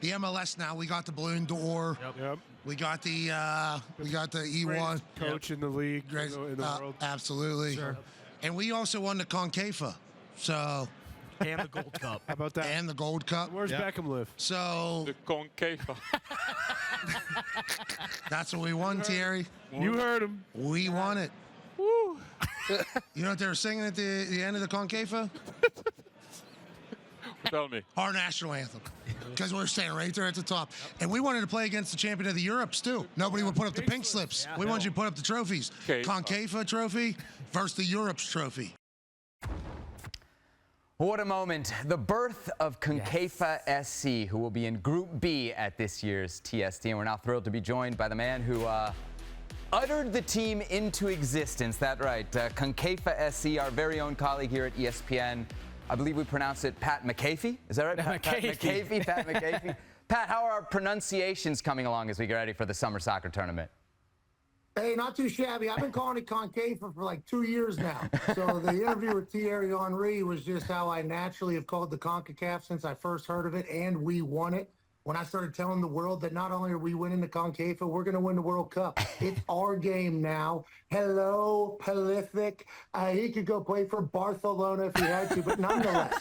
the MLS now. We got the Balloon d'Or. Yep. We got the E1 coach in the league Great, in the world. Absolutely. Sure. And we also won the Concafa. So. And the Gold Cup. How about that? And the Gold Cup. Where's Beckham live? So. The Concafa. That's what we won, Thierry. You heard him. We won it. Woo. You know what they were singing at the end of the Concafa? Tell me. Our national anthem. Because we're staying right there at the top. And we wanted to play against the champion of the Europes, too. Nobody would put up the pink slips. We wanted you to put up the trophies. Okay. Concafa trophy versus the Europes trophy. What a moment. The birth of Concafa SC, who will be in Group B at this year's TST. And we're now thrilled to be joined by the man who uttered the team into existence. That's right. Concafa SC, our very own colleague here at ESPN. I believe we pronounce it Pat McAfee. Is that right? Pat McAfee. Pat McAfee. Pat, how are our pronunciations coming along as we get ready for the summer soccer tournament? Hey, not too shabby. I've been calling it Concafa for like 2 years now. So the interview with Thierry Henry was just how I naturally have called the CONCACAF since I first heard of it, and we won it. When I started telling the world that not only are we winning the Concafa, we're going to win the World Cup. It's our game now. Hello, prolific. He could go play for Barcelona if he had to, but nonetheless.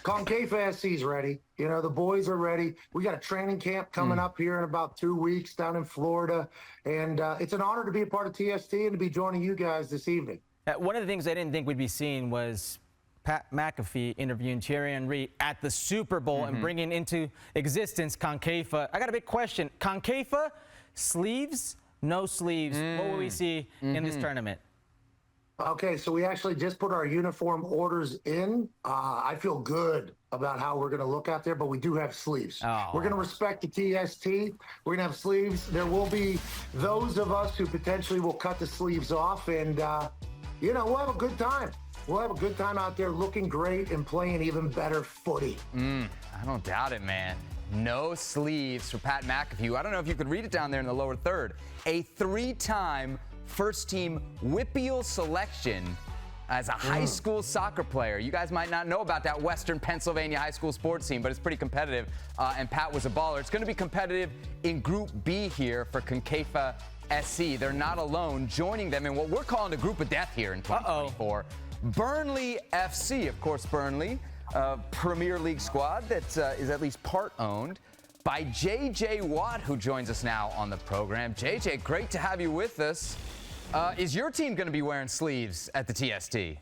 Concafa SC's ready. You know, the boys are ready. We got a training camp coming up here in about 2 weeks down in Florida. And it's an honor to be a part of TST and to be joining you guys this evening. One of the things I didn't think we'd be seeing was Pat McAfee interviewing Thierry Henry at the Super Bowl and bringing into existence Concafa. I got a big question. Concafa, sleeves, no sleeves. What will we see in this tournament? Okay, so we actually just put our uniform orders in. I feel good about how we're going to look out there, but we do have sleeves. Oh. We're going to respect the TST. We're going to have sleeves. There will be those of us who potentially will cut the sleeves off, and, you know, we'll have a good time. We'll have a good time out there looking great and playing even better footy. I don't doubt it, man. No sleeves for Pat McAfee. I don't know if you could read it down there in the lower third. A three-time first-team WPIAL selection as a high school soccer player. You guys might not know about that Western Pennsylvania high school sports team, but it's pretty competitive, and Pat was a baller. It's going to be competitive in Group B here for Concafa SC. They're not alone. Joining them in what we're calling a group of death here in 2024. Burnley FC, of course, Burnley, Premier League squad that is at least part owned by JJ Watt, who joins us now on the program. JJ, great to have you with us. Is your team going to be wearing sleeves at the TST?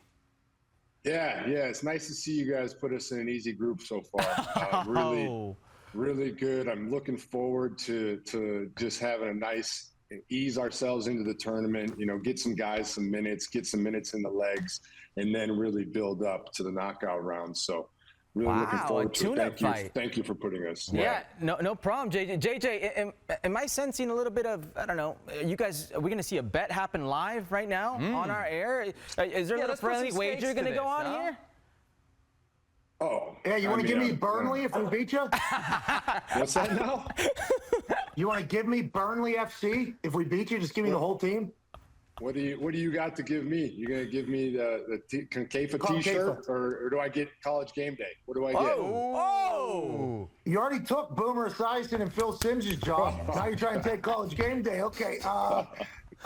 Yeah, it's nice to see you guys put us in an easy group so far. Really good. I'm looking forward to just having a nice ease ourselves into the tournament, you know, get some guys some minutes, get some minutes in the legs, and then really build up to the knockout round. So really looking forward to it. Thank you for putting us. Yeah, no problem, JJ. JJ, am I sensing a little bit of, I don't know, you guys, are we going to see a bet happen live right now on our air? Is there a little friendly wager going to go on here? Oh. Yeah, you want to give me Burnley if we beat you? What's that now? You want to give me Burnley FC if we beat you? Just give me the whole team. What do you got to give me? You gonna give me the Concafa T-shirt, or do I get College Game Day? What do I get? Oh! You already took Boomer Esiason and Phil Simms' job. Now you're trying to take College Game Day. Okay.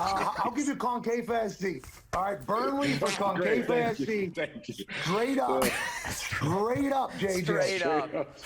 I'll give you Concafa SC. All right, Burnley for Concafa SC. Thank you. Straight up, JJ. Straight up.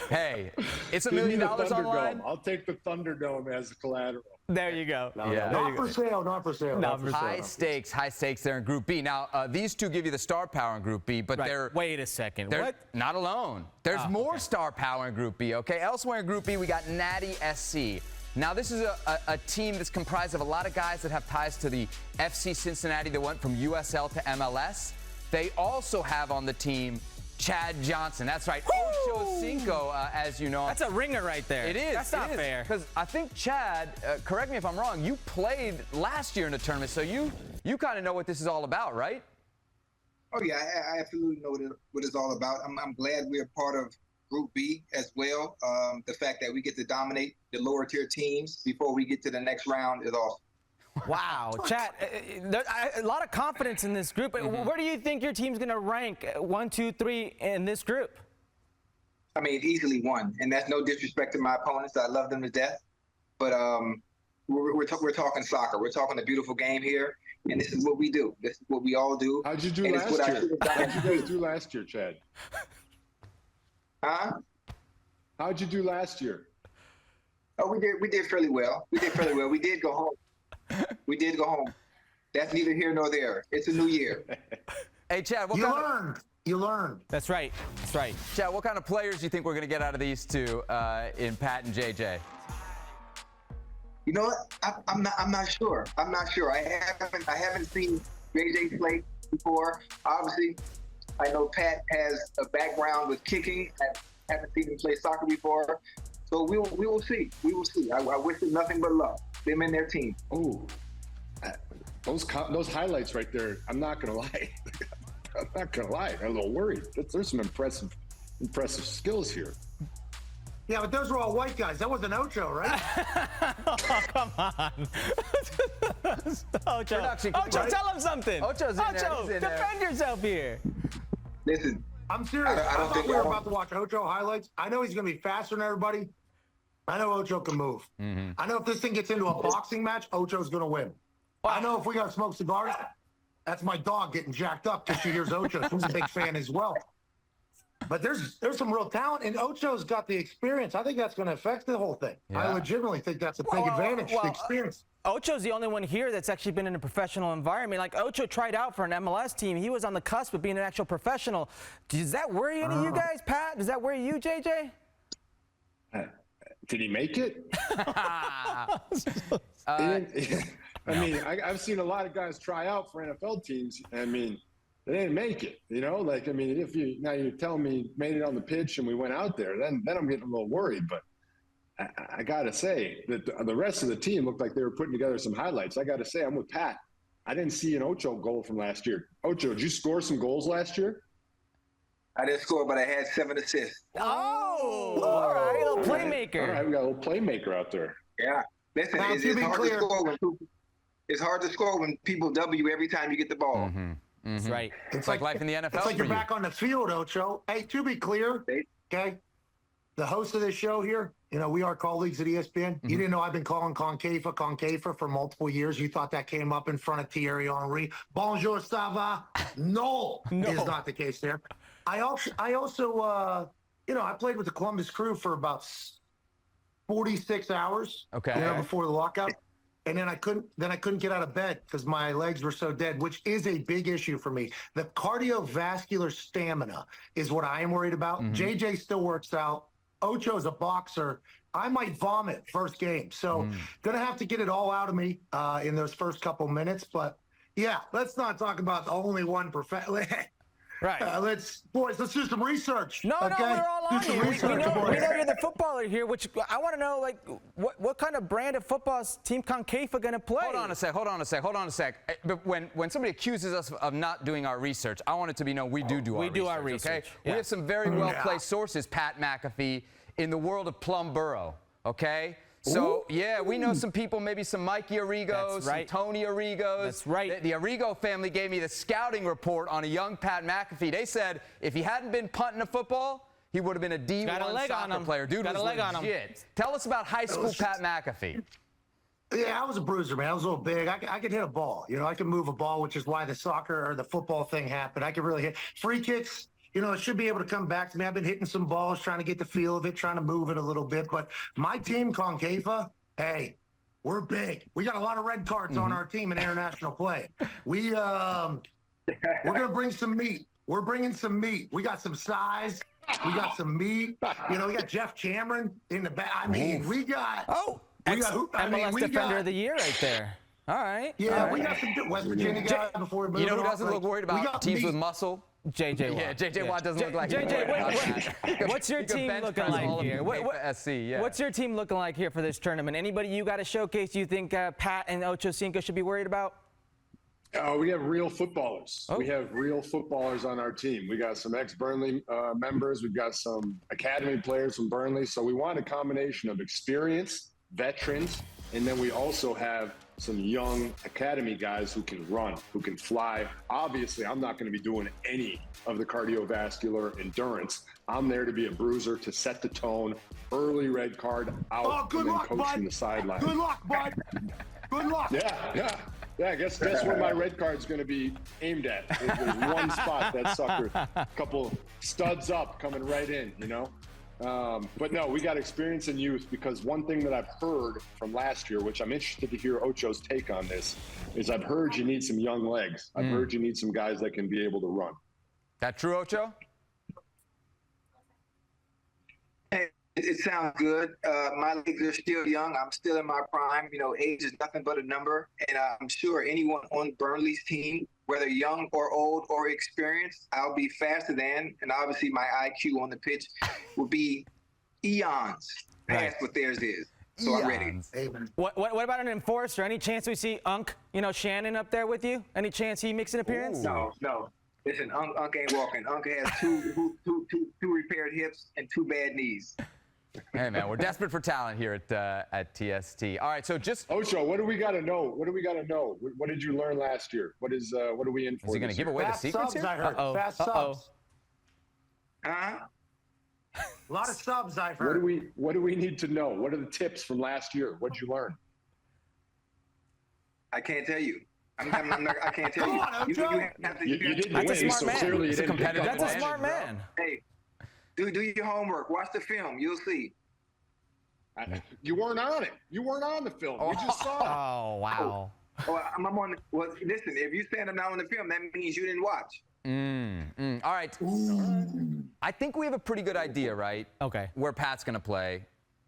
Hey, it's $1 million on the line. I'll take the Thunderdome as the collateral. There you go. Not for sale. High stakes there in Group B. Now, these two give you the star power in Group B, but they're... Wait a second. They're not alone. There's more star power in Group B, okay? Elsewhere in Group B, we got Natty SC. Now, this is a team that's comprised of a lot of guys that have ties to the FC Cincinnati that went from USL to MLS. They also have on the team Chad Johnson. That's right. Ochocinco, as you know. That's a ringer right there. It is. That's not fair. Because I think, Chad, correct me if I'm wrong, you played last year in the tournament, so you kind of know what this is all about, right? Oh, yeah, I absolutely know what it's all about. I'm glad we're part of Group B as well. The fact that we get to dominate the lower tier teams before we get to the next round is awesome. Wow, Chad, a lot of confidence in this group. Where do you think your team's going to rank 1, 2, 3 in this group? I mean, easily won. And that's no disrespect to my opponents. I love them to death. But we're talking soccer. We're talking a beautiful game here. And this is what we do. This is what we all do. How'd you do And it's last what I year? should have done. How'd you guys do last year, Chad? Huh? How'd you do last year? Oh, we did fairly well. We did fairly well. We did go home. We did go home. That's neither here nor there. It's a new year. Hey, Chad, You learned. That's right. That's right. Chad, what kind of players do you think we're going to get out of these two in Pat and JJ? You know what? I'm not sure. I'm not sure. I haven't seen JJ play before. Obviously, I know Pat has a background with kicking. I haven't seen him play soccer before. So we will see. We will see. I wish them nothing but luck. Them and their team. Oh, those highlights right there. I'm not gonna lie. I'm not gonna lie. I'm a little worried. There's some impressive skills here. Yeah, but those were all white guys. That wasn't Ocho, right? Oh, come on. Ocho, Production, Ocho, tell him something. Ocho's in there. Ocho, He's in there. defend yourself here. Listen, I'm serious. I I don't thought think we were I don't- about to watch Ocho highlights. I know he's going to be faster than everybody. I know Ocho can move. I know if this thing gets into a boxing match, Ocho's going to win. I know if we got to smoke cigars, that's my dog getting jacked up because she hears Ocho. She's a big fan as well. But there's some real talent, and Ocho's got the experience. I think that's going to affect the whole thing. I Yeah. legitimately think that's a big advantage, the experience. Ocho's the only one here that's actually been in a professional environment. Like, Ocho tried out for an MLS team. He was on the cusp of being an actual professional. Does that worry any of you guys, Pat? Does that worry you, JJ? Did he make it? I mean, I've seen a lot of guys try out for NFL teams. I mean, they didn't make it. You know, like, I mean, if you're telling me made it on the pitch and we went out there, then I'm getting a little worried. But I got to say that the rest of the team looked like they were putting together some highlights. I got to say, I'm with Pat. I didn't see an Ocho goal from last year. Ocho, did you score some goals last year? I didn't score, but I had 7 assists. Oh, all right, little playmaker. All right, we got a little playmaker out there. Yeah. Listen, Now, it's to be hard clear- to score it's hard to score when people W every time you get the ball. That's right. It's like life in the NFL It's like for you're you. back on the field, Ocho. Hey, to be clear, okay, the host of this show here, you know, we are colleagues at ESPN. You didn't know I've been calling Concafa for multiple years. You thought that came up in front of Thierry Henry. Bonjour, ça va? No, is not the case there. I also, you know, I played with the Columbus Crew for about 46 hours. Okay. You know, before the lockout. And then I couldn't get out of bed because my legs were so dead, which is a big issue for me. The cardiovascular stamina is what I am worried about. JJ still works out. Ocho's a boxer. I might vomit first game. So gonna have to get it all out of me in those first couple minutes. But yeah, let's not talk about the only one Right. let's do some research. No, okay? we're all Do on some here. We research, know boys. you're the footballer here, which I want to know, like, what kind of brand of football is Team Concafa going to play? Hold on a sec. But when somebody accuses us of not doing our research, I want it to be known we do our research. Okay? Yeah. We have some very well-placed sources, Pat McAfee, in the world of Plum Borough, okay? So, yeah, we know some people, maybe some Mikey Arrigos, That's right. some Tony Arrigos. That's right. The Arrigo family gave me the scouting report on a young Pat McAfee. They said if he hadn't been punting a football, he would have been a D1 soccer player. Dude Got a was leg on him. legit. Tell us about high school Pat McAfee. Yeah, I was a bruiser, man. I was a little big. I could hit a ball. You know, I could move a ball, which is why the soccer or the football thing happened. I could really hit free kicks. You know, it should be able to come back to me. I've been hitting some balls, trying to get the feel of it, trying to move it a little bit. But my team, Concafa, hey, we're big. We got a lot of red cards on our team in international play. We're gonna bring some meat. We're bringing some meat. We got some size. We got some meat. You know, we got Jeff Cameron in the back. I mean, we got. MLS Defender of the Year right there. All right. Yeah, all right. we got some West Virginia guys before we move. You know who it on. doesn't look worried about teams with muscle? JJ Watt. Yeah, JJ Watt doesn't look like JJ, what's your team looking like here? SC, yeah. What's your team looking like here for this tournament? Anybody you got to showcase you think Pat and Ochocinco should be worried about? We have real footballers. We have real footballers on our team. We got some ex-Burnley members. We've got some academy players from Burnley. So we want a combination of experience, veterans, and then we also have some young academy guys who can run, who can fly. Obviously, I'm not going to be doing any of the cardiovascular endurance. I'm there to be a bruiser, to set the tone, early red card out, good and then luck, coach bud. from the sideline. Good luck, bud. Good luck. Yeah, guess where my red card's going to be aimed at. There's one spot, that sucker, a couple studs up coming right in, you know? But no, we got experience in youth, because one thing that I've heard from last year, which I'm interested to hear Ocho's take on this, is I've heard you need some young legs. I've heard you need some guys that can be able to run. That true, Ocho? It sounds good. My legs are still young. I'm still in my prime. You know, age is nothing but a number. And I'm sure anyone on Burnley's team, whether young or old or experienced, I'll be faster than. And obviously my IQ on the pitch will be eons past what theirs is. So I'm ready. Amen. What about an enforcer? Any chance we see Unc, Shannon up there with you? Any chance he makes an appearance? No. Listen, Unc ain't walking. Unc has two repaired hips and 2 bad knees. Hey, man, we're desperate for talent here at TST. All right, so just Ocho, what do we got to know? What did you learn last year? What are we in for? is he going to give away the Fast secrets subs, here? I heard. Fast subs. Huh? A lot of subs, I've heard. What do we need to know? What are the tips from last year? What'd you learn? I can't tell you. I can't tell Come you. on, Ocho. You didn't That's a win, smart so man. clearly you It's a didn't pick up competitive on That's a it. smart man. Hey, do your homework. Watch the film. You'll see. You weren't on it. You weren't on the film. You just saw it. Oh, wow. Well, I'm on. Well, listen. If you stand up now on the film, that means you didn't watch. All right. I think we have a pretty good idea, right? Okay. Where Pat's going to play,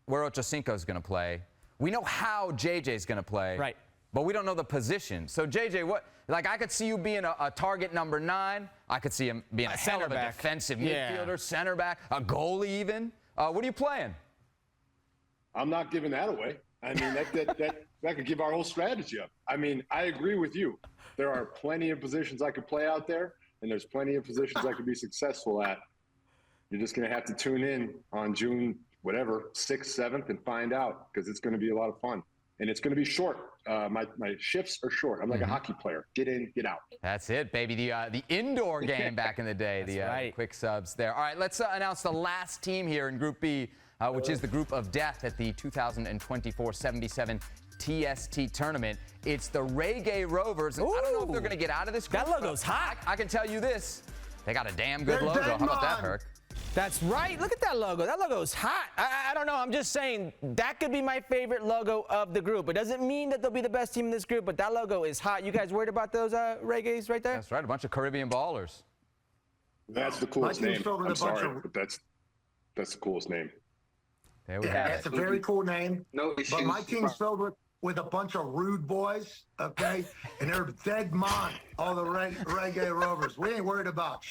where Ochocinco's going to play. We know how JJ's going to play. Right. But we don't know the position. So, JJ, I could see you being a target number 9. I could see him being a hell center of a back. defensive Yeah. midfielder, center back, a goalie even. What are you playing? I'm not giving that away. I mean, that could give our whole strategy up. I mean, I agree with you. There are plenty of positions I could play out there, and there's plenty of positions I could be successful at. You're just going to have to tune in on June, 6th, 7th, and find out, because it's going to be a lot of fun. And it's going to be short. My shifts are short. I'm like a hockey player. Get in, get out. That's it, baby. The indoor game back in the day. The quick subs there. All right, let's announce the last team here in Group B, which is the group of death at the 2024 77 TST tournament. It's the Reggae Rovers. And I don't know if they're going to get out of this group. That logo's hot. I can tell you this. They got a damn good They're logo. dead How about that, on. Herc? That's right. Look at that logo. That logo's hot. I don't know. I'm just saying that could be my favorite logo of the group. It doesn't mean that they'll be the best team in this group, but that logo is hot. You guys worried about those Reggaes right there? That's right. A bunch of Caribbean ballers. That's the coolest My team's name. filled with I'm a bunch sorry, of- but that's the coolest name. There we Yeah, have it's it. a very cool name. No issues. But my team's filled with a bunch of rude boys, okay? And they're dead mon, all the Reggae Rovers. We ain't worried about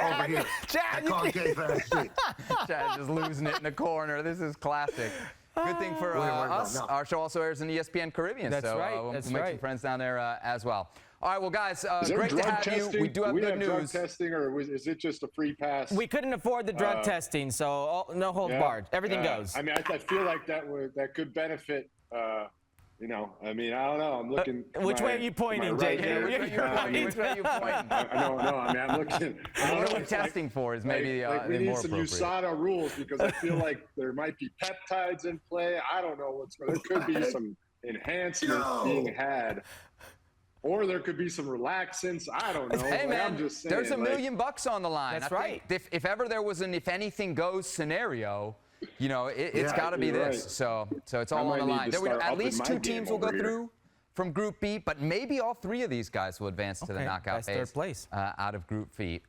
over here Chad, at you Concafa SC. Chad just losing it in the corner. This is classic. Good thing for us. no. Our show also airs in ESPN Caribbean. That's so, right, We'll that's make some right. friends down there as well. All right, well, guys, Is there great to drug have testing? you. We do have good drug news. testing, or is it just a free pass? We couldn't afford the drug testing, so no holds barred. Everything goes. I mean, I feel like that could benefit. I mean, I don't know. I'm looking. Which way are you pointing, right JJ? here. Which way are you pointing? No. I mean, I'm looking. I don't know what testing for is maybe we need more some appropriate. USADA rules, because I feel like there might be peptides in play. I don't know what's going. There could be some enhancements being had, or there could be some relaxants. I don't know. Hey, man, I'm just saying, there's $1 million on the line. That's I think if ever there was an if anything goes scenario, it's got to be you're this. right. So it's all on the might need line. to start At upping least my 2 game teams will go over here. through from Group B, but maybe all 3 of these guys will advance to the Okay, knockout that's third phase place. out of Group B.